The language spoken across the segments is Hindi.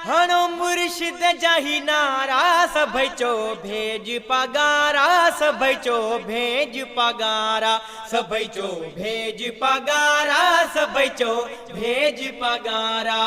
हणो मुर्शिद जाही नारा सभई चो भेज पगारा सभई चो भेज पगारा सभई चो भेज पगारा सभई चो भेज पगारा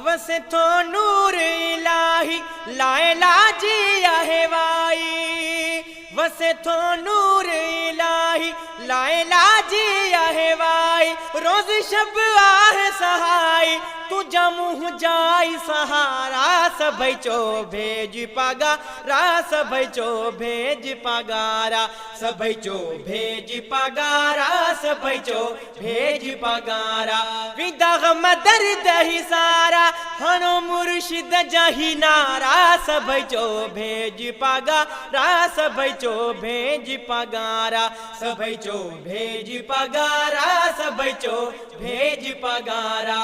वसे थो नूर इलाही लायला जी आहे वाई वसे थो नूर इलाही लायला जी आहे वाई रोज शब आहे सहाय तुझा मुँह जाई सहारा सभई चो भेज पगारा सभई चो भेज पगारा सभई चो भेज पगारा सभई चो भेज पगारा विदाग मदर दही सारा हणो मुर्शिद जाही नारा सभई चो भेज पगारा सभई चो भेज पगारा सभई चो भेज पगारा सभई चो भेज पगारा।